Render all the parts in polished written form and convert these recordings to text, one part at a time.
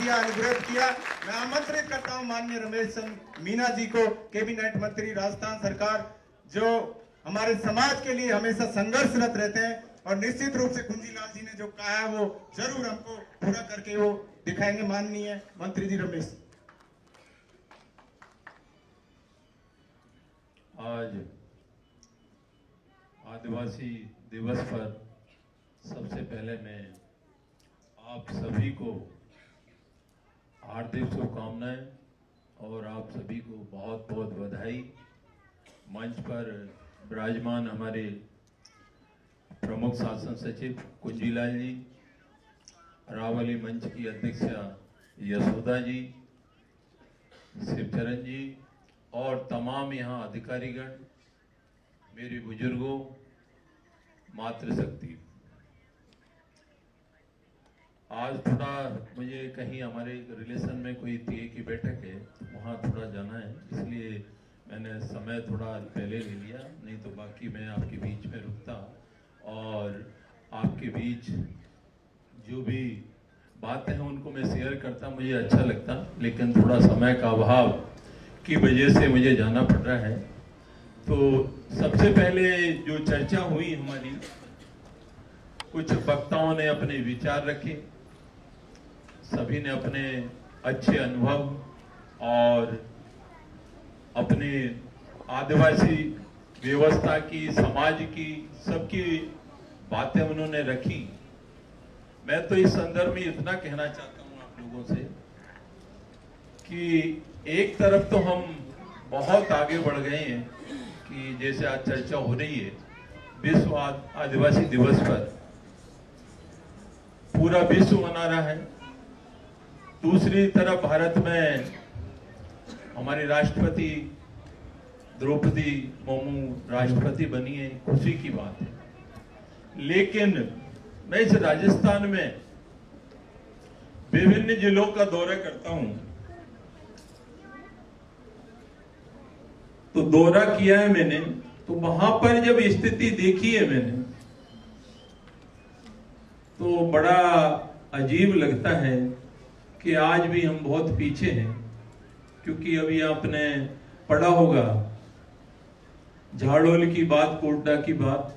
किया, अनुग्रहित किया। मैं आमंत्रित करता हूं माननीय रमेश मीना जी को, कैबिनेट मंत्री राजस्थान सरकार, जो हमारे समाज के लिए हमेशा संघर्षरत रहते हैं और निश्चित रूप से कुंजीलाल जी ने जो कहा है वो जरूर हमको पूरा करके वो दिखाएंगे। माननीय मंत्री जी रमेश। आज आदिवासी दिवस पर सबसे पहले मैं आप सभी को हार्दिक शुभकामनाएं और आप सभी को बहुत बहुत बधाई। मंच पर विराजमान हमारे प्रमुख शासन सचिव कुंजीलाल जी, रावली मंच की अध्यक्षा यशोदा जी, शिवचरण जी और तमाम यहाँ अधिकारीगण, मेरे बुजुर्गों, मातृशक्ति। आज थोड़ा मुझे कहीं हमारे रिलेशन में कोई टीए की बैठक है, तो वहाँ थोड़ा जाना है, इसलिए मैंने समय थोड़ा पहले ले लिया, नहीं तो बाकी मैं आपके बीच में रुकता और आपके बीच जो भी बातें हैं उनको मैं शेयर करता, मुझे अच्छा लगता, लेकिन थोड़ा समय का अभाव की वजह से मुझे जाना पड़ रहा है। तो सबसे पहले जो चर्चा हुई हमारी, कुछ वक्ताओं ने अपने विचार रखे, सभी ने अपने अच्छे अनुभव और अपने आदिवासी व्यवस्था की, समाज की, सबकी बातें उन्होंने रखी। मैं तो इस संदर्भ में इतना कहना चाहता हूं आप लोगों से कि एक तरफ तो हम बहुत आगे बढ़ गए हैं कि जैसे आज चर्चा हो रही है विश्व आदिवासी दिवस पर, पूरा विश्व मना रहा है। दूसरी तरफ भारत में हमारी राष्ट्रपति द्रौपदी मुर्मू राष्ट्रपति बनी है, खुशी की बात है। लेकिन मैं इस राजस्थान में विभिन्न जिलों का दौरा करता हूं, तो दौरा किया है मैंने, तो वहां पर जब स्थिति देखी है मैंने, तो बड़ा अजीब लगता है कि आज भी हम बहुत पीछे हैं। क्योंकि अभी आपने पढ़ा होगा झाड़ोल की बात, कोटडा की बात,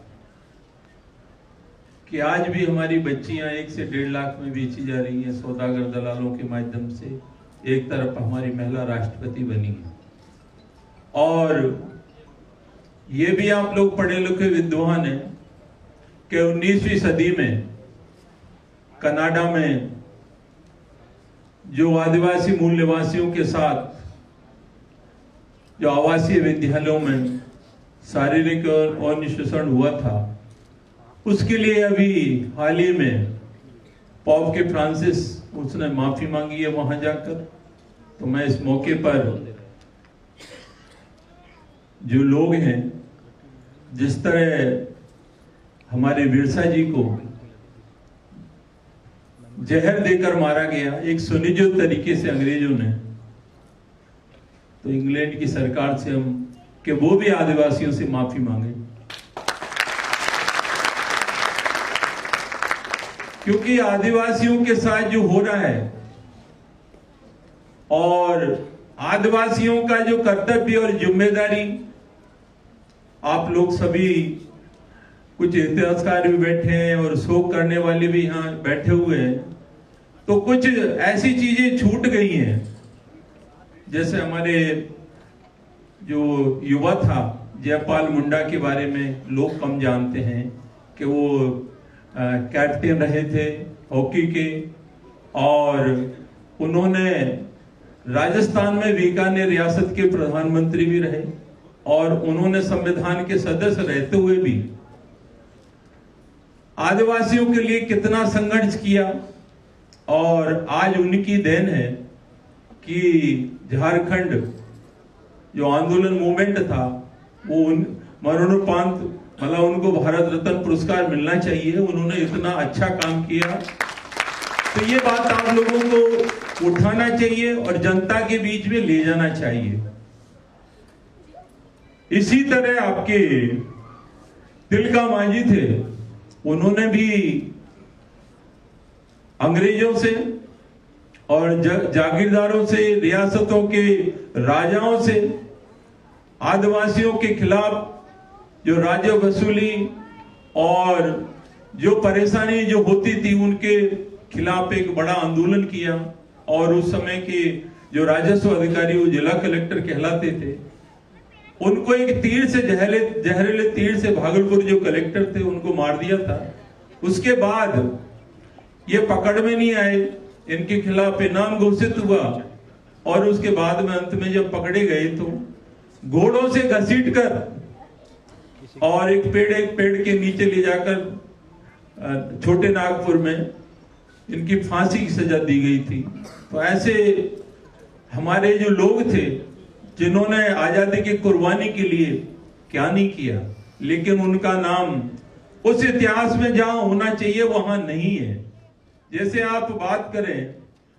कि आज भी हमारी बच्चियां 1 से 1.5 लाख में बेची जा रही हैं सौदागर दलालों के माध्यम से। एक तरफ हमारी महिला राष्ट्रपति बनी है, और ये भी आप लोग पढ़े लिखे विद्वान हैं कि 19वीं सदी में कनाडा में जो आदिवासी मूल निवासियों के साथ जो आवासीय विद्यालयों में शारीरिक और निशोषण हुआ था, उसके लिए अभी हाल ही में पॉप के फ्रांसिस उसने माफी मांगी है वहां जाकर। तो मैं इस मौके पर जो लोग हैं, जिस तरह हमारे बिरसा जी को जहर देकर मारा गया एक सुनियोजित तरीके से अंग्रेजों ने, तो इंग्लैंड की सरकार से हम कि वो भी आदिवासियों से माफी मांगे, क्योंकि आदिवासियों के साथ जो हो रहा है और आदिवासियों का जो कर्तव्य और जिम्मेदारी, आप लोग सभी कुछ इतिहासकार भी बैठे हैं और शोक करने वाले भी यहाँ बैठे हुए हैं, तो कुछ ऐसी चीजें छूट गई हैं। जैसे हमारे जो युवा था जयपाल मुंडा के बारे में लोग कम जानते हैं कि वो कैप्टन रहे थे हॉकी के, और उन्होंने राजस्थान में बीकानेर रियासत के प्रधानमंत्री भी रहे, और उन्होंने संविधान के सदस्य रहते हुए भी आदिवासियों के लिए कितना संघर्ष किया। और आज उनकी देन है कि झारखंड जो आंदोलन मूवमेंट था वो मरणोपरांत मतलब उनको भारत रत्न पुरस्कार मिलना चाहिए, उन्होंने इतना अच्छा काम किया। तो ये बात आप लोगों को उठाना चाहिए और जनता के बीच में ले जाना चाहिए। इसी तरह आपके तिलका मांझी थे, उन्होंने भी अंग्रेजों से और जागीरदारों से, रियासतों के राजाओं से आदिवासियों के खिलाफ जो राजस्व वसूली और जो परेशानी जो होती थी उनके खिलाफ एक बड़ा आंदोलन किया। और उस समय के जो राजस्व अधिकारी वो जिला कलेक्टर कहलाते थे, उनको एक तीर से जहरीले तीर से भागलपुर जो कलेक्टर थे उनको मार दिया था। उसके बाद ये पकड़ में नहीं आए, इनके खिलाफ इनाम घोषित हुआ और उसके बाद में अंत में जब पकड़े गए तो घोड़ों से घसीट कर और एक पेड़ के नीचे ले जाकर छोटे नागपुर में इनकी फांसी की सजा दी गई थी। तो ऐसे हमारे जो लोग थे जिन्होंने आजादी की कुर्बानी के लिए क्या नहीं किया, लेकिन उनका नाम उस इतिहास में जहां होना चाहिए वहां नहीं है। जैसे आप बात करें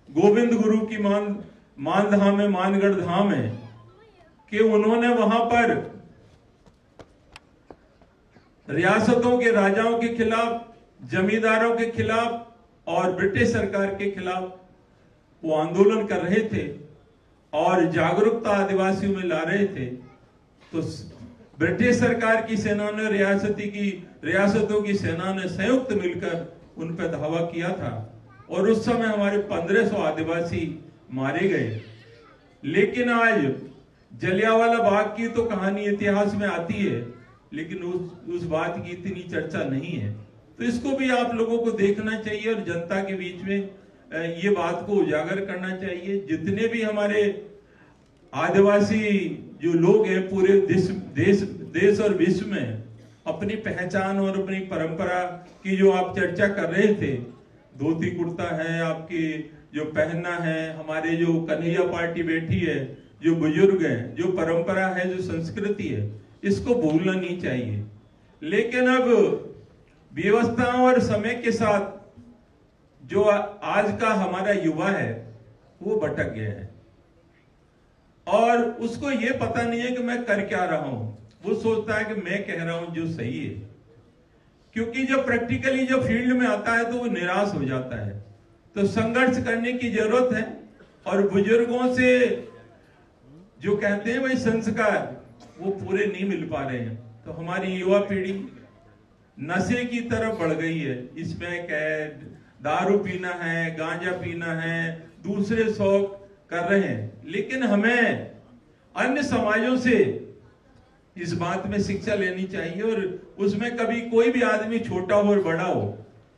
गोविंद गुरु की मान धाम है, मानगढ़ धाम है, कि उन्होंने वहां पर रियासतों के राजाओं के खिलाफ, जमींदारों के खिलाफ और ब्रिटिश सरकार के खिलाफ वो आंदोलन कर रहे थे और जागरूकता आदिवासियों में ला रहे थे। तो ब्रिटिश सरकार की सेना ने, रियासतों की सेना ने संयुक्त मिलकर उन पर धावा किया था और उस समय हमारे 1500 आदिवासी मारे गए। लेकिन आज जलियांवाला बाग की तो कहानी इतिहास में आती है, लेकिन उस बात की इतनी चर्चा नहीं है। तो इसको भी आप लोगों को देखना चाहिए और जनता के बीच में ये बात को उजागर करना चाहिए। जितने भी हमारे आदिवासी जो लोग हैं पूरे देश और विश्व में अपनी पहचान और अपनी परंपरा की जो आप चर्चा कर रहे थे, धोती कुर्ता है, आपकी जो पहनना है, हमारे जो कन्हैया पार्टी बैठी है, जो बुजुर्ग हैं, जो परंपरा है, जो संस्कृति है, इसको भूलना नहीं चाहिए। लेकिन अब व्यवस्था और समय के साथ जो आज का हमारा युवा है वो भटक गया है और उसको ये पता नहीं है कि मैं कर क्या रहा हूं। वो सोचता है कि मैं कह रहा हूं जो सही है, क्योंकि जब प्रैक्टिकली जो फील्ड में आता है तो वो निराश हो जाता है। तो संघर्ष करने की जरूरत है और बुजुर्गों से जो कहते हैं भाई संस्कार वो पूरे नहीं मिल पा रहे हैं। तो हमारी युवा पीढ़ी नशे की तरफ बढ़ गई है। इसमें कैद, दारू पीना है, गांजा पीना है, दूसरे शौक कर रहे हैं। लेकिन हमें अन्य समाजों से इस बात में शिक्षा लेनी चाहिए और उसमें कभी कोई भी आदमी छोटा हो और बड़ा हो,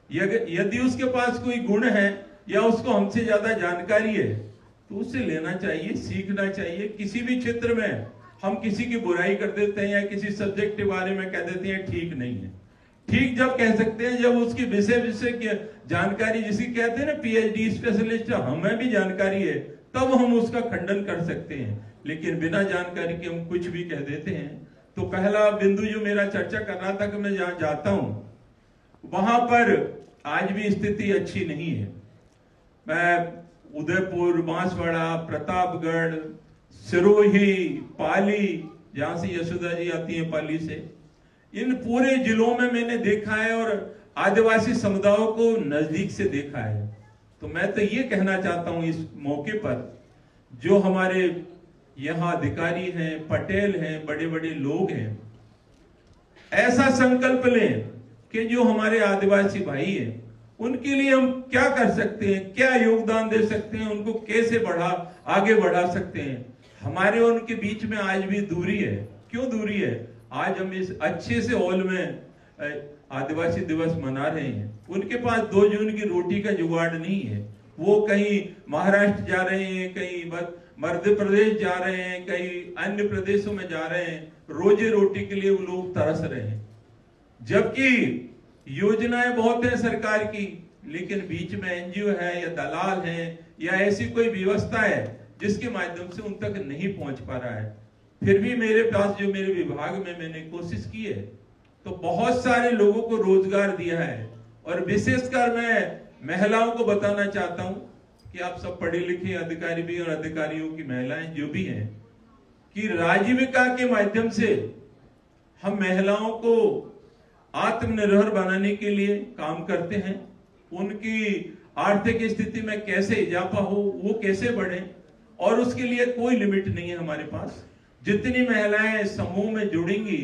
यदि उसके पास कोई गुण है या उसको हमसे ज्यादा जानकारी है तो उससे लेना चाहिए, सीखना चाहिए। किसी भी क्षेत्र में हम किसी की बुराई कर देते हैं या किसी सब्जेक्ट के बारे में कह देते हैं ठीक नहीं है। ठीक जब कह सकते हैं जब उसकी विषय की जानकारी, जिसकी कहते हैं ना पीएचडी स्पेशलिस्ट, हमें भी जानकारी है, तब हम उसका खंडन कर सकते हैं। लेकिन बिना जानकारी के हम कुछ भी कह देते हैं। तो पहला बिंदु जो मेरा चर्चा कर रहा था कि मैं जहां जाता हूं वहां पर आज भी स्थिति अच्छी नहीं है। मैं उदयपुर, बांसवाड़ा, प्रतापगढ़, सिरोही, पाली, जहां से यशोदा जी आती है पाली से, इन पूरे जिलों में मैंने देखा है और आदिवासी समुदायों को नजदीक से देखा है। तो मैं तो ये कहना चाहता हूं इस मौके पर, जो हमारे यहाँ अधिकारी हैं, पटेल हैं, बड़े बड़े लोग हैं, ऐसा संकल्प लें कि जो हमारे आदिवासी भाई हैं उनके लिए हम क्या कर सकते हैं, क्या योगदान दे सकते हैं, उनको कैसे आगे बढ़ा सकते हैं। हमारे और उनके बीच में आज भी दूरी है। क्यों दूरी है? आज हम इस अच्छे से हॉल में आदिवासी दिवस मना रहे हैं, उनके पास 2 जून की रोटी का जुगाड़ नहीं है। वो कहीं महाराष्ट्र जा रहे हैं, कहीं मध्य प्रदेश जा रहे हैं, कहीं अन्य प्रदेशों में जा रहे हैं, रोजी रोटी के लिए वो लोग तरस रहे हैं। जबकि योजनाएं बहुत है सरकार की, लेकिन बीच में एनजीओ है या दलाल है या ऐसी कोई व्यवस्था है जिसके माध्यम से उन तक नहीं पहुंच पा रहा है। फिर भी मेरे पास जो मेरे विभाग में मैंने कोशिश की है तो बहुत सारे लोगों को रोजगार दिया है। और विशेषकर मैं महिलाओं को बताना चाहता हूं कि आप सब पढ़े लिखे अधिकारी भी और अधिकारियों की महिलाएं जो भी हैं, कि राजीविका के माध्यम से हम महिलाओं को आत्मनिर्भर बनाने के लिए काम करते हैं। उनकी आर्थिक स्थिति में कैसे इजाफा हो, वो कैसे बढ़े, और उसके लिए कोई लिमिट नहीं है हमारे पास। जितनी महिलाएं समूह में जुड़ेंगी,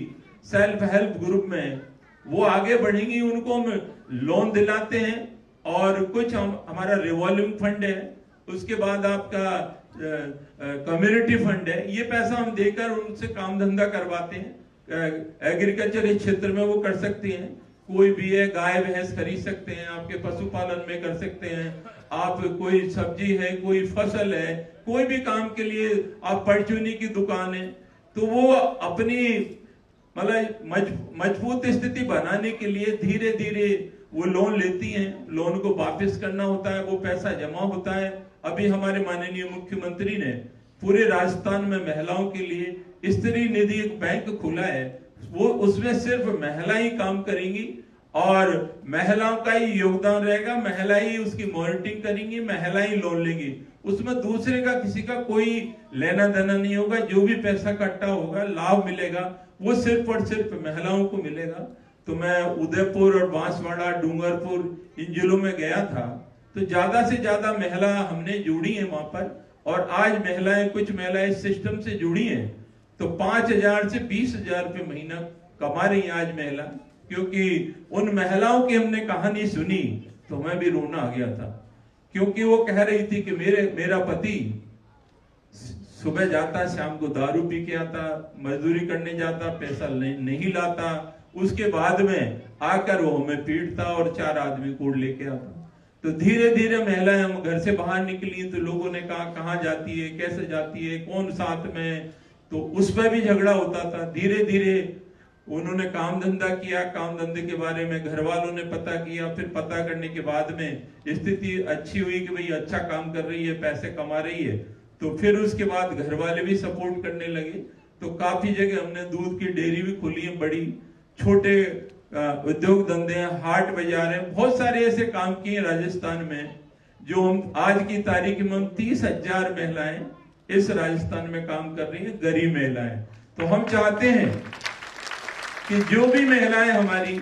सेल्फ हेल्प ग्रुप में, वो आगे बढ़ेंगी, उनको हम लोन दिलाते हैं। और कुछ हमारा रिवॉल्विंग फंड है, उसके बाद आपका कम्युनिटी फंड है। ये पैसा हम देकर उनसे काम धंधा करवाते हैं। एग्रीकल्चर क्षेत्र में वो कर सकते हैं, कोई भी है, गाय भैंस खरीद सकते हैं, आपके पशुपालन में कर सकते हैं, आप कोई सब्जी है, कोई फसल है, कोई भी काम के लिए, आप परचूनी की दुकान है, तो वो अपनी मतलब मजबूत स्थिति बनाने के लिए धीरे धीरे वो लोन लेती हैं। लोन को वापस करना होता है, वो पैसा जमा होता है। अभी हमारे माननीय मुख्यमंत्री ने पूरे राजस्थान में महिलाओं के लिए स्त्री निधि एक बैंक खुला है, वो उसमें सिर्फ महिला ही काम करेंगी और महिलाओं का ही योगदान रहेगा, महिला ही उसकी मॉनिटरिंग करेंगी, महिला ही लोन लेंगी। उसमें दूसरे का किसी का कोई लेना देना नहीं होगा। जो भी पैसा इकट्ठा होगा, लाभ मिलेगा, वो सिर्फ और सिर्फ महिलाओं को मिलेगा। तो मैं उदयपुर और बांसवाड़ा, डूंगरपुर इन जिलों में गया था, तो ज्यादा से ज्यादा महिला हमने जुड़ी है वहां पर। और आज महिलाएं, कुछ महिलाएं इस सिस्टम से जुड़ी हैं, तो 5,000 से 20,000 रुपये महीना कमा रही है आज महिला। क्योंकि उन महिलाओं की हमने कहानी सुनी तो हमें भी रोना आ गया था, क्योंकि वो कह रही थी कि मेरा पति सुबह जाता, शाम को दारू पी के आता, मजदूरी करने जाता, पैसा नहीं लाता, उसके बाद में आकर वो हमें पीटता और 4 आदमी कोड़ लेके आता। तो धीरे धीरे महिलाएं, हम घर से बाहर निकली तो लोगों ने कहा कहाँ जाती है, कैसे जाती है, कौन साथ में, तो उस पर भी झगड़ा होता था। धीरे धीरे उन्होंने काम धंधा किया, काम धंधे के बारे में घर वालों ने पता किया, फिर पता करने के बाद में स्थिति अच्छी हुई कि भाई अच्छा काम कर रही है, पैसे कमा रही है, तो फिर उसके बाद घर वाले भी सपोर्ट करने लगे। तो काफी जगह हमने दूध की डेयरी भी खोली है, बड़ी छोटे उद्योग धंधे हैं, हाट बाजार है, बहुत सारे ऐसे काम किए राजस्थान में, जो हम आज की तारीख में हम 30,000 महिलाएं इस राजस्थान में काम कर रही हैं, गरीब महिलाएं। तो हम चाहते हैं कि जो भी महिलाएं हमारी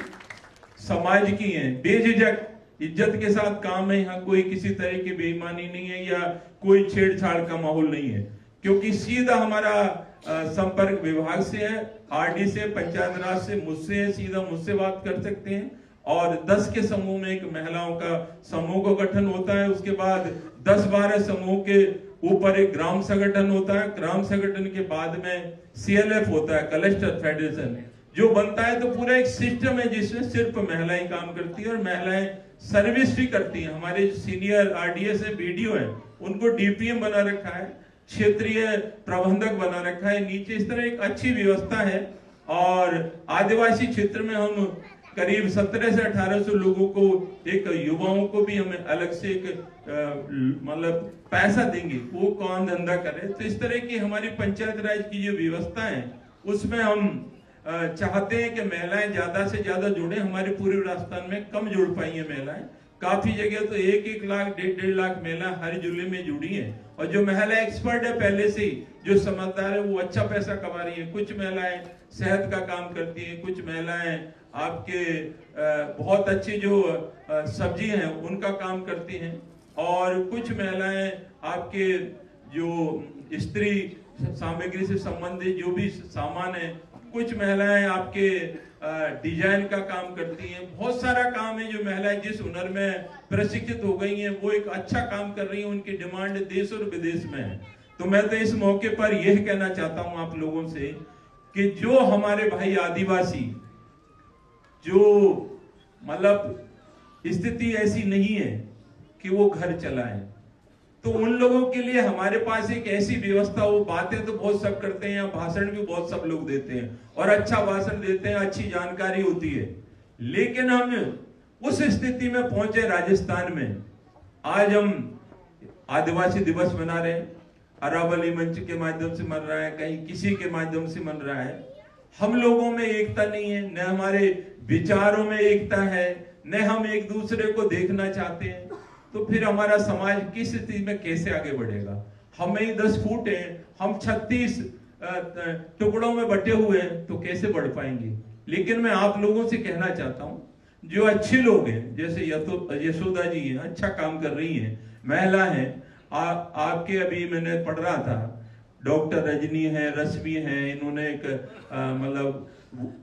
समाज की हैं, बेझिझक इज्जत के साथ काम है, यहाँ कोई किसी तरह की बेईमानी नहीं है या कोई छेड़छाड़ का माहौल नहीं है, क्योंकि सीधा हमारा संपर्क विभाग से है, आरडी से, पंचायत राज से, मुझसे है, सीधा मुझसे बात कर सकते हैं। और 10 के समूह में एक महिलाओं का समूह का गठन होता है, उसके बाद 10-12 समूह के ऊपर एक ग्राम संगठन होता है, ग्राम संगठन के बाद में CLF होता है, क्लस्टर फेडरेशन, जो बनता है। तो पूरा एक सिस्टम है जिसमें सिर्फ महिलाएं काम करती है और महिलाएं सर्विस भी करती हैं। हमारे सीनियर RDS है, BDO है, उनको DPM बना रखा है, क्षेत्रीय प्रबंधक बना रखा है, नीचे इस तरह एक अच्छी व्यवस्था है। और आदिवासी क्षेत्र में हम करीब 1700 से 1800 लोगों को, एक युवाओं को भी हमें अलग से एक मतलब पैसा देंगे, वो काम धंधा करें। तो इस तरह की हमारी पंचायत राज की जो व्यवस्था है, उसमें हम चाहते हैं कि महिलाएं ज्यादा से ज्यादा जुड़े। हमारे पूरे राजस्थान में कम जुड़ पाई है महिलाएं, काफी जगह तो 1-1 लाख 1.5 लाख महिला हर जिले में जुड़ी हैं। और जो महिला एक्सपर्ट है पहले से ही, जो समझदार है, वो अच्छा पैसा कमा रही है। कुछ महिलाएं सेहत का काम करती हैं, कुछ महिलाएं आपके बहुत अच्छी जो सब्जी हैं उनका काम करती हैं, और कुछ महिलाएं आपके जो स्त्री सामग्री से संबंधित जो भी सामान है, कुछ महिलाएं आपके डिजाइन का काम करती हैं। बहुत सारा काम है जो महिलाएं जिस हुनर में प्रशिक्षित हो गई हैं, वो एक अच्छा काम कर रही हैं, उनकी डिमांड देश और विदेश में है। तो मैं तो इस मौके पर यह कहना चाहता हूं आप लोगों से कि जो हमारे भाई आदिवासी, जो मतलब स्थिति ऐसी नहीं है कि वो घर चलाएं, तो उन लोगों के लिए हमारे पास एक ऐसी व्यवस्था हो। बातें तो बहुत सब करते हैं, भाषण भी बहुत सब लोग देते हैं और अच्छा भाषण देते हैं, अच्छी जानकारी होती है, लेकिन हम उस स्थिति में पहुंचे राजस्थान में। आज हम आदिवासी दिवस मना रहे हैं, अरावली मंच के माध्यम से मन रहा है, कहीं किसी के माध्यम से मन रहा है। हम लोगों में एकता नहीं है, न हमारे विचारों में एकता है, न हम एक दूसरे को देखना चाहते हैं। तो फिर हमारा समाज किस स्थिति में कैसे आगे बढ़ेगा? हमें ही 10 फुट है, हम 36 टुकड़ों में बटे हुए हैं, तो कैसे बढ़ पाएंगे? लेकिन मैं आप लोगों से कहना चाहता हूं जो अच्छे लोग हैं, जैसे यशोदा जी हैं, अच्छा काम कर रही हैं, महिला हैं। आपके अभी मैंने पढ़ रहा था, डॉक्टर रजनी है, रश्मि है, इन्होंने एक मतलब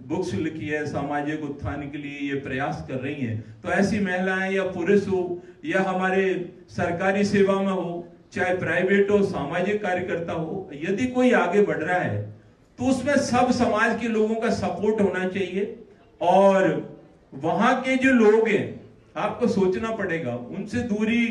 बुक्स लिखी है सामाजिक उत्थान के लिए, ये प्रयास कर रही हैं। तो ऐसी महिलाएं या पुरुष हो या हमारे सरकारी सेवा में हो, चाहे प्राइवेट हो, सामाजिक कार्यकर्ता हो, यदि कोई आगे बढ़ रहा है तो उसमें सब समाज के लोगों का सपोर्ट होना चाहिए। और वहां के जो लोग हैं, आपको सोचना पड़ेगा, उनसे दूरी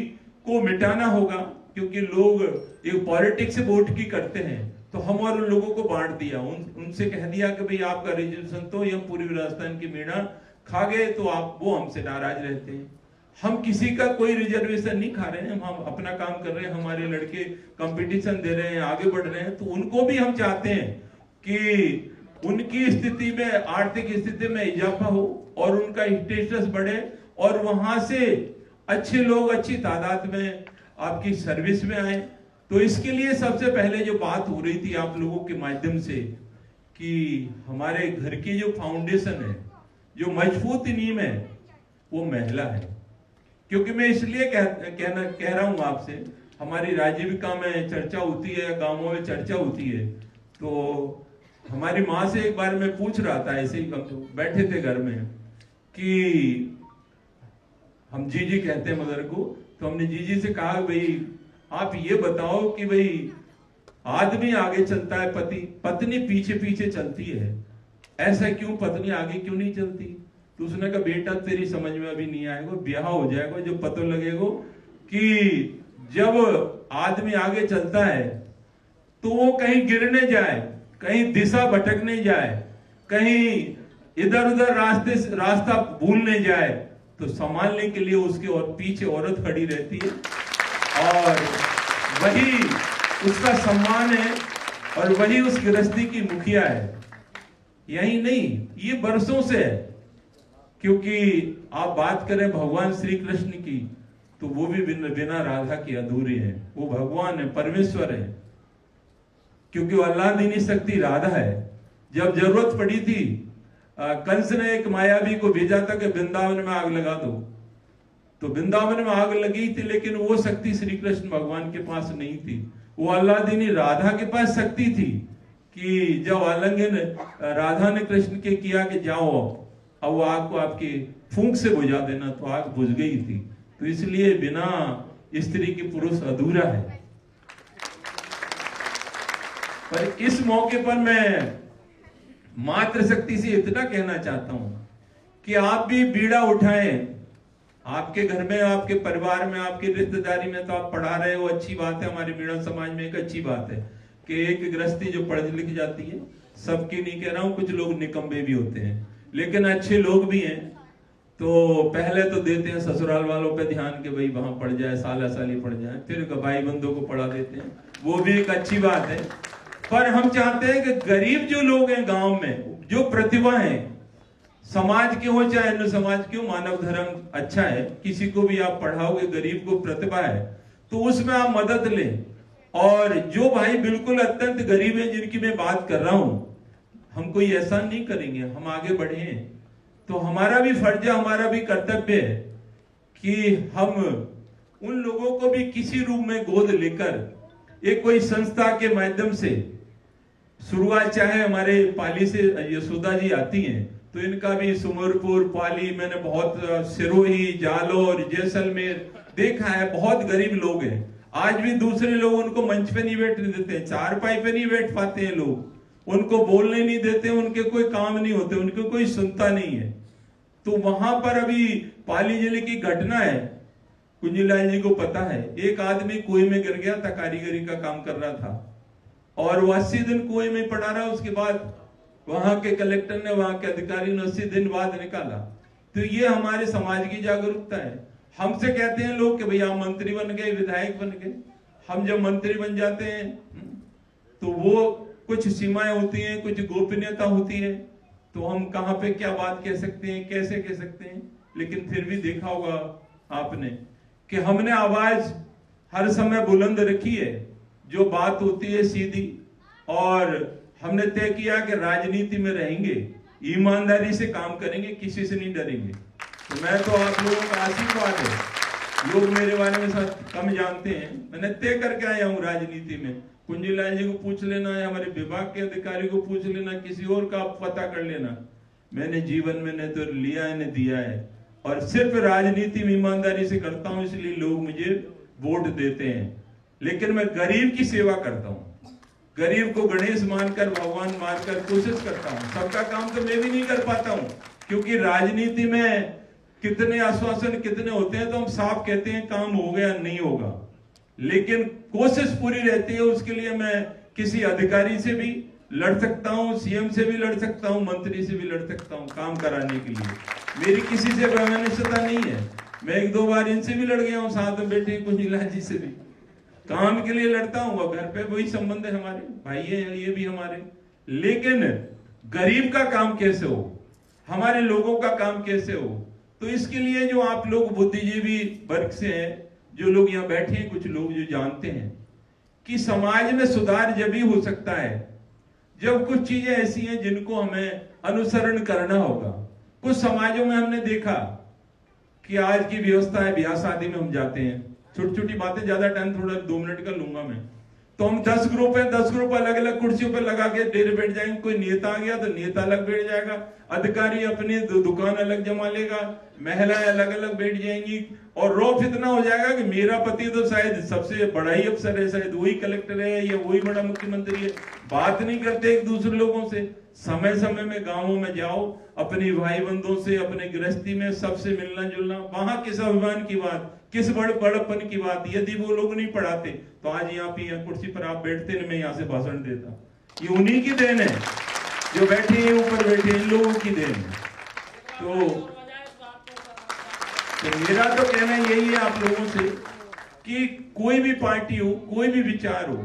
को मिटाना होगा, क्योंकि लोग एक पॉलिटिक्स से वोट की करते हैं। तो हम और उन लोगों को बांट दिया, उनसे कह दिया कि भाई आपका रिजर्वेशन तो हम पूरी राजस्थान की मीणा खा गए, तो आप वो हमसे नाराज रहते हैं। हम किसी का कोई रिजर्वेशन नहीं खा रहे हैं, हम अपना काम कर रहे हैं, हमारे लड़के कंपटीशन दे रहे हैं, आगे बढ़ रहे हैं। तो उनको भी हम चाहते हैं कि उनकी स्थिति में, आर्थिक स्थिति में इजाफा हो और उनका स्टेटस बढ़े और वहां से अच्छे लोग अच्छी तादाद में आपकी सर्विस में आए। तो इसके लिए सबसे पहले जो बात हो रही थी आप लोगों के माध्यम से, कि हमारे घर की जो फाउंडेशन है, जो मजबूत नींव है, वो महिला है। क्योंकि मैं इसलिए कह रहा हूं आपसे, हमारी राजीविका में चर्चा होती है, गांवों में चर्चा होती है। तो हमारी माँ से एक बार मैं पूछ रहा था, ऐसे ही हम बैठे थे घर में, कि हम जीजी कहते हैं मदर को, तो हमने जीजी से कहा भाई आप ये बताओ कि भाई आदमी आगे चलता है, पत्नी पीछे पीछे चलती है, ऐसा क्यों, पत्नी आगे क्यों नहीं चलती? तो उसने कहा बेटा तेरी समझ में अभी नहीं आएगा, ब्याह हो जाएगा जो पता लगेगा कि जब आदमी आगे चलता है तो वो कहीं गिरने जाए, कहीं दिशा भटकने जाए, कहीं इधर उधर रास्ता भूलने जाए, तो संभालने के लिए उसके और पीछे औरत खड़ी रहती है, और वही उसका सम्मान है और वही उस गृहस्थी की मुखिया है। यही नहीं, ये बरसों से है। क्योंकि आप बात करें भगवान श्री कृष्ण की, तो वो भी बिना राधा के अधूरे हैं। वो भगवान है, परमेश्वर है, क्योंकि वो अल्लाह शक्ति राधा है। जब जरूरत पड़ी थी, कंस ने एक मायावी को भेजा था कि वृंदावन में आग लगा दो, तो वृंदावन में आग लगी थी, लेकिन वो शक्ति श्री कृष्ण भगवान के पास नहीं थी। वो अल्लाह राधा के पास शक्ति थी कि जब आलिंगन राधा ने कृष्ण के किया कि जाओ अब वो आग को आपके फूंक से बुझा देना, तो आग बुझ गई थी। तो इसलिए बिना स्त्री के पुरुष अधूरा है। पर इस मौके पर मैं मातृशक्ति से इतना कहना चाहता हूं कि आप भी बीड़ा उठाएं। आपके घर में, आपके परिवार में, आपकी रिश्तेदारी में तो आप पढ़ा रहे हो, अच्छी बात है। हमारे बीड़ा समाज में एक अच्छी बात है कि एक गृहस्थी जो पढ़ लिख जाती है, सबकी नहीं कह रहा हूं, कुछ लोग निकम्बे भी होते हैं, लेकिन अच्छे लोग भी हैं। तो पहले तो देते हैं ससुराल वालों पे ध्यान कि भाई वहां पढ़ जाए, साला साली पढ़ जाए, फिर भाई बंधुओं को पढ़ा देते हैं, वो भी एक अच्छी बात है। पर हम चाहते हैं कि गरीब जो लोग हैं गांव में, जो प्रतिभा है, समाज के हो चाहे अन्य समाज के हो, मानव धर्म अच्छा है, किसी को भी आप पढ़ाओगे, गरीब को प्रतिभा है तो उसमें आप मदद लें। और जो भाई बिल्कुल अत्यंत गरीब है, जिनकी मैं बात कर रहा हूं, हम कोई ऐसा नहीं करेंगे, हम आगे बढ़े हैं तो हमारा भी फर्ज है, हमारा भी कर्तव्य है कि हम उन लोगों को भी किसी रूप में गोद लेकर एक कोई संस्था के माध्यम से शुरुआत, चाहे हमारे पाली से यशोदा जी आती हैं, तो इनका भी सुमरपुर, पाली, मैंने बहुत सिरोही, जालौर, जैसलमेर देखा है, बहुत गरीब लोग हैं। आज भी दूसरे लोग उनको मंच पे नहीं बैठने देते, चारपाई पे नहीं बैठ पाते हैं लोग, उनको बोलने नहीं देते, उनके कोई काम नहीं होते, उनको कोई सुनता नहीं है। तो वहां पर अभी पाली जिले की घटना है, कुंजीलाल जी को पता है, एक आदमी कुएं में गिर गया था, कारीगरी का काम कर रहा था और वो 80 दिन कुएं में पड़ा रहा। उसके बाद वहां के कलेक्टर ने, वहां के अधिकारी ने 80 दिन बाद निकाला। तो ये हमारे समाज की जागरूकता है। हमसे कहते हैं लोग कि भैया आप मंत्री बन गए, विधायक बन गए। हम जब मंत्री बन जाते हैं तो वो कुछ सीमाएं होती हैं, कुछ गोपनीयता होती है, तो हम कहां पे क्या बात कह सकते हैं, कैसे कह सकते हैं। लेकिन फिर भी देखा होगा आपने कि हमने आवाज हर समय बुलंद रखी है, जो बात होती है सीधी, और हमने तय किया कि राजनीति में रहेंगे, ईमानदारी से काम करेंगे, किसी से नहीं डरेंगे। तो मैं तो आप लोगों का आशीर्वाद है। लोग मेरे बारे में सब कम जानते हैं, मैंने तय करके आया हूँ राजनीति में। कुंजीलाल जी को पूछ लेना है, हमारे विभाग के अधिकारी को पूछ लेना, किसी और का आप पता कर लेना। मैंने जीवन में न तो लिया है न दिया है, और सिर्फ राजनीति में ईमानदारी से करता हूं, इसलिए लोग मुझे वोट देते हैं। लेकिन मैं गरीब की सेवा करता हूं, गरीब को गणेश मानकर, भगवान मानकर कोशिश करता हूं। सबका काम तो मैं भी नहीं कर पाता हूं, क्योंकि राजनीति में कितने आश्वासन कितने होते हैं तो हम साफ कहते हैं काम हो गया नहीं होगा, लेकिन कोशिश पूरी रहती है। उसके लिए मैं किसी अधिकारी से भी लड़ सकता हूं, सीएम से भी लड़ सकता हूं, मंत्री से भी लड़ सकता हूं काम कराने के लिए। मेरी किसी से वैमनस्यता नहीं है। मैं 1-2 बार इनसे भी लड़ गया हूं, साथ में बैठे कुंजीलाल जी से भी काम के लिए लड़ता हूं। घर पे वही संबंध है, हमारे भाई हैं ये भी हमारे। लेकिन गरीब का काम कैसे हो, हमारे लोगों का काम कैसे हो, तो इसके लिए जो आप लोग बुद्धिजीवी वर्ग से हैं, जो लोग यहाँ बैठे हैं, कुछ लोग जो जानते हैं कि समाज में सुधार जब ही हो सकता है जब कुछ चीजें ऐसी हैं जिनको हमें अनुसरण करना होगा। कुछ समाजों में हमने देखा कि आज की व्यवस्था है, ब्याह शादी में हम जाते हैं, छोटी छोटी बातें, ज्यादा टाइम थोड़ा 2 मिनट का लूंगा मैं, तो हम 10 ग्रुप हैं, 10 ग्रुप अलग अलग कुर्सियों पर लगा के डेरे बैठ जाएंगे। कोई नेता आ गया तो नेता अलग बैठ जाएगा, अधिकारी अपनी दुकान अलग जमा लेगा, महिलाएं अलग अलग बैठ जाएंगी, और रौब इतना हो जाएगा कि मेरा पति तो शायद सबसे बड़ा ही अफसर है, शायद वही कलेक्टर है या वही बड़ा मुख्यमंत्री है। बात नहीं करते एक दूसरे लोगों से। समय समय में गांवों में जाओ, अपने भाई बंधुओं से, अपने गृहस्थी में सबसे मिलना जुलना, वहां किस अभिमान की बात, किस बड़पन की बात। यदि वो लोग नहीं पढ़ाते तो आज यहाँ पे कुर्सी पर आप बैठते न मैं यहाँ से भाषण देता। ये उन्हीं की देन है, जो बैठे हैं ऊपर बैठे इन लोगों की देन है। तो मेरा तो कहना यही है आप लोगों से कि कोई भी पार्टी हो, कोई भी विचार हो,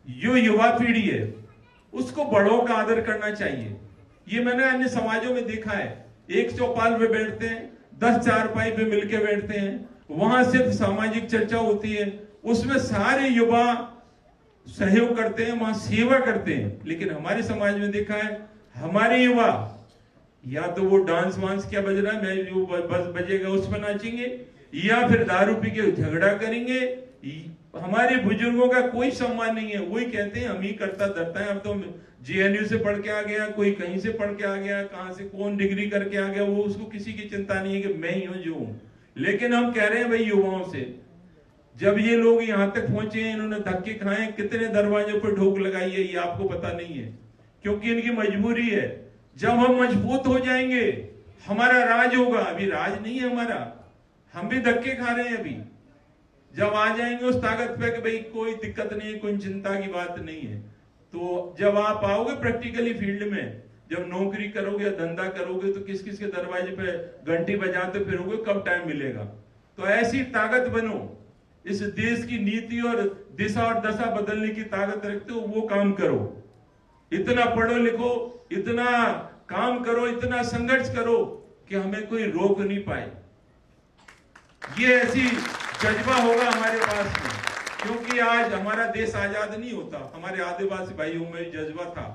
जो युवा पीढ़ी है उसको बड़ों का आदर करना चाहिए। ये मैंने अन्य समाजों में देखा है, एक चौपाल पे बैठते हैं, 10 चारपाई पे मिलकर बैठते हैं, वहां सिर्फ सामाजिक चर्चा होती है, उसमें सारे युवा सहयोग करते हैं, वहां सेवा करते हैं। लेकिन हमारे समाज में देखा है, हमारे युवा या तो वो डांस वांस क्या बज रहा है, मैं जो बस बजेगा उस पर नाचेंगे, या फिर दारू पी के झगड़ा करेंगे। हमारे बुजुर्गों का कोई सम्मान नहीं है। वही कहते हैं हम ही करता धरता है, अब तो जेएनयू से पढ़ के आ गया, कोई कहीं से पढ़ के आ गया, कहां से कौन डिग्री करके आ गया, वो उसको किसी की चिंता नहीं है कि मैं ही हूं जो हूं। लेकिन हम कह रहे हैं भाई युवाओं से, जब ये लोग यहां तक पहुंचे हैं, इन्होंने धक्के खाए, कितने दरवाजों पर ठोक लगाई है ये आपको पता नहीं है, क्योंकि इनकी मजबूरी है। जब हम मजबूत हो जाएंगे हमारा राज होगा। अभी राज नहीं है हमारा, हम भी धक्के खा रहे हैं अभी। जब आ जाएंगे उस ताकत पे कि भाई कोई दिक्कत नहीं है, कोई चिंता की बात नहीं है, तो जब आप आओगे प्रैक्टिकली फील्ड में, जब नौकरी करोगे या धंधा करोगे, तो किस किस के दरवाजे पे घंटी बजाते फिरोगे, कब टाइम मिलेगा। तो ऐसी ताकत बनो, इस देश की नीति और दिशा और दशा बदलने की ताकत रखते हो, वो काम करो। इतना पढ़ो लिखो, इतना काम करो, इतना संघर्ष करो कि हमें कोई रोक नहीं पाए। ये ऐसी जज्बा होगा हमारे पास में, क्योंकि आज हमारा देश आजाद नहीं होता, हमारे आदिवासी भाइयों में जज्बा था।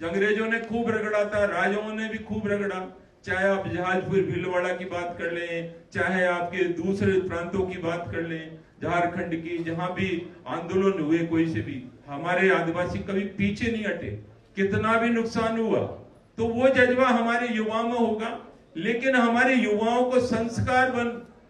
अंग्रेजों ने खूब रगड़ा था, राजाओं ने भी खूब रगड़ा, चाहे आप जहाजपुर भीलवाड़ा की बात कर लें, चाहे आपके दूसरे प्रांतों की बात कर लें, झारखंड की, जहां भी आंदोलन हुए कोई से भी, हमारे आदिवासी कभी पीछे नहीं हटे। कितना भी नुकसान हुआ तो वो जज्बा हमारे युवाओं में होगा। लेकिन हमारे युवाओं को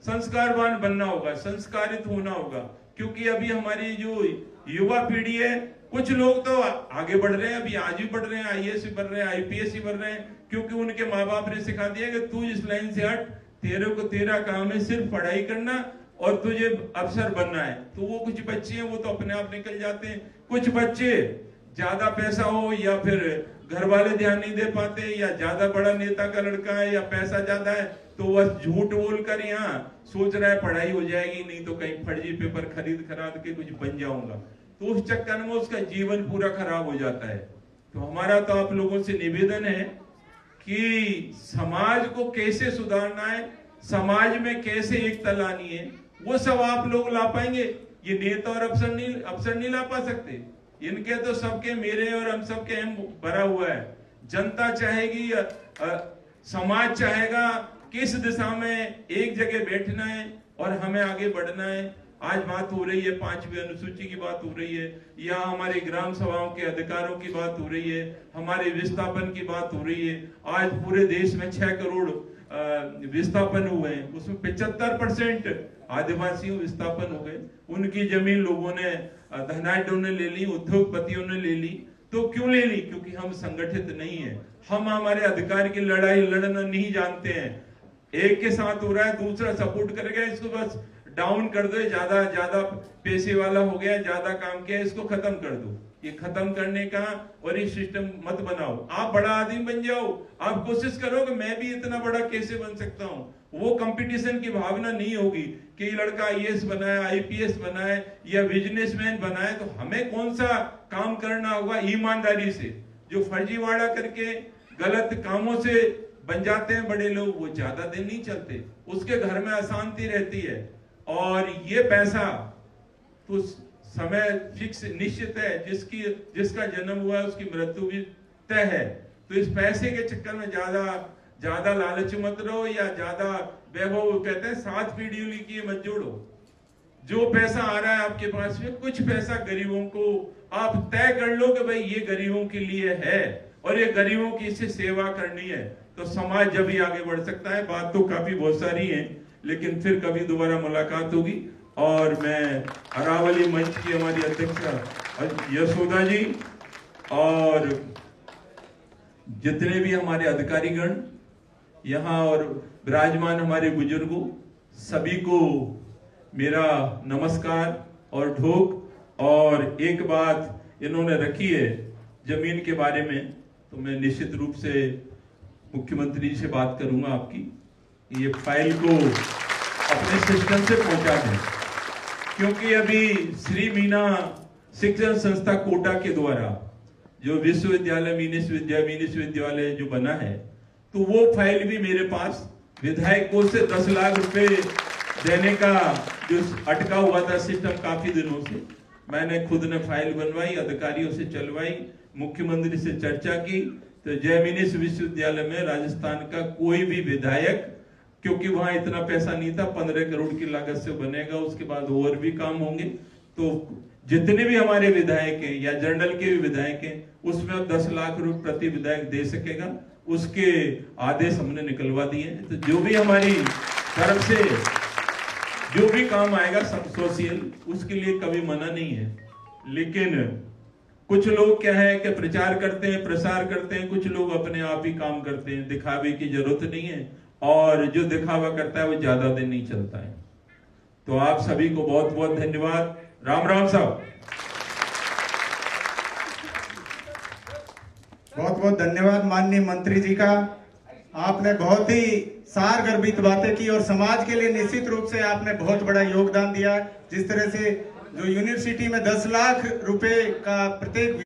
संस्कारवान बनना होगा, संस्कारित होना होगा, क्योंकि अभी हमारी जो युवा पीढ़ी है, कुछ लोग तो आगे बढ़ रहे हैं, अभी आज भी बढ़ रहे हैं, आईएएस बढ़ रहे हैं, आईपीएस बढ़ रहे हैं, क्योंकि उनके माँ बाप ने सिखा दिया कि तू इस लाइन से हट, तेरे को तेरा काम है सिर्फ पढ़ाई करना और तुझे अफसर बनना है। तो वो कुछ बच्चे हैं वो तो अपने आप निकल जाते हैं, कुछ बच्चे ज्यादा पैसा हो या फिर घर वाले ध्यान नहीं दे पाते, या ज्यादा बड़ा नेता का लड़का है या पैसा ज्यादा है, तो वह झूठ बोलकर यहाँ सोच रहा है पढ़ाई हो जाएगी, नहीं तो कहीं फर्जी पेपर खरीद के कुछ बन जाऊंगा, तो उस चक्कर में उसका जीवन पूरा खराब हो जाता है। तो हमारा तो आप लोगों से निवेदन है कि समाज को कैसे सुधारना है, समाज में कैसे एकता लानी है, वो सब आप लोग ला पाएंगे। ये नेता और अफसर नहीं ला पा सकते, इनके तो सबके, मेरे और हम सबके अहम भरा हुआ है। जनता चाहेगी, समाज चाहेगा किस दिशा में एक जगह बैठना है और हमें आगे बढ़ना है। आज बात हो रही है 5वीं अनुसूची की बात हो रही है, या हमारी ग्राम सभाओं के अधिकारों की बात हो रही है, हमारे विस्थापन की बात हो रही है। आज पूरे देश में 6 करोड़ विस्थापन हुए हैं, उसमें 75% आदिवासियों विस्थापन हो गए। उनकी जमीन लोगों ने, धनाढ्यों ने ले ली, उद्योगपतियों ने ले ली। तो क्यों ले ली? क्योंकि हम संगठित नहीं है, हम हमारे अधिकार की लड़ाई लड़ना नहीं जानते हैं। एक के साथ हो रहा है, दूसरा सपोर्ट करेगा, इसको बस डाउन कर दो, ज्यादा पैसे वाला हो गया, ज्यादा काम किया, इसको खत्म कर दो। ये खत्म करने का और ये सिस्टम मत बनाओ। आप बड़ा आदमी बन जाओ, आप कोशिश करो कि मैं भी इतना बड़ा कैसे बन सकता हूं। वो कंपटीशन की भावना नहीं होगी कि लड़का आईएएस बनाए, आईपीएस बनाए या बिजनेसमैन बनाए। तो हमें कौन सा काम करना होगा? ईमानदारी से। जो फर्जीवाड़ा करके गलत कामों से बन जाते हैं बड़े लोग, वो ज्यादा दिन नहीं चलते, उसके घर में अशांति रहती है। और ये पैसा तो समय फिक्स निश्चित है, जिसका जन्म हुआ है उसकी मृत्यु भी तय है। तो इस पैसे के चक्कर में ज्यादा लालच मत रहो, या ज्यादा वैभव, कहते हैं 7 पीढ़ी की मत जोड़ो। जो पैसा आ रहा है आपके पास में, कुछ पैसा गरीबों को आप तय कर लो कि भाई ये गरीबों के लिए है और ये गरीबों की इससे सेवा करनी है, तो समाज जब भी आगे बढ़ सकता है। बात तो काफी बहुत सारी है, लेकिन फिर कभी दोबारा मुलाकात होगी। और मैं अरावली मंच की हमारी अध्यक्षा यशोदा जी और जितने भी हमारे अधिकारीगण यहाँ और विराजमान हमारे बुजुर्गों, सभी को मेरा नमस्कार और ढोक। और एक बात इन्होंने रखी है जमीन के बारे में, तो मैं निश्चित रूप से मुख्यमंत्री जी से बात करूंगा आपकी, ये फाइल को अपने सिस्टम से पहुंचा दें। क्योंकि अभी श्री मीना शिक्षण संस्था कोटा के द्वारा जो विश्वविद्यालय मीनेश विश्वविद्यालय जो बना है, तो वो फाइल भी मेरे पास विधायकों से 10 लाख रुपए देने का जो अटका हुआ था सिस्टम काफी दिनों से, मैंने खुद ने फाइल बनवाई, अधिकारियों से चलवाई, मुख्यमंत्री से चर्चा की। तो जयमिनेश विश्वविद्यालय में राजस्थान का कोई भी विधायक, क्योंकि वहां इतना पैसा नहीं था, 15 करोड़ की लागत से बनेगा, उसके बाद और भी काम होंगे। तो जितने भी हमारे विधायक हैं या जनरल के भी विधायक हैं, उसमें 10 लाख रुपए प्रति विधायक दे सकेगा, उसके आदेश हमने निकलवा दिए। तो जो भी हमारी तरफ से जो भी काम आएगा सोशल, उसके लिए कभी मना नहीं है। लेकिन कुछ लोग क्या है कि प्रचार करते हैं, प्रसार करते हैं, कुछ लोग अपने आप ही काम करते हैं, दिखावे की जरूरत नहीं है, और जो दिखावा करता है वो ज्यादा दिन नहीं चलता है। तो आप सभी को बहुत बहुत धन्यवाद। राम राम साहब। बहुत बहुत धन्यवाद माननीय मंत्री जी का। आपने बहुत ही सारगर्भित बातें की और समाज के लिए निश्चित रूप से आपने बहुत बड़ा योगदान दिया। जिस तरह से जो यूनिवर्सिटी में 10 लाख रुपए का प्रत्येक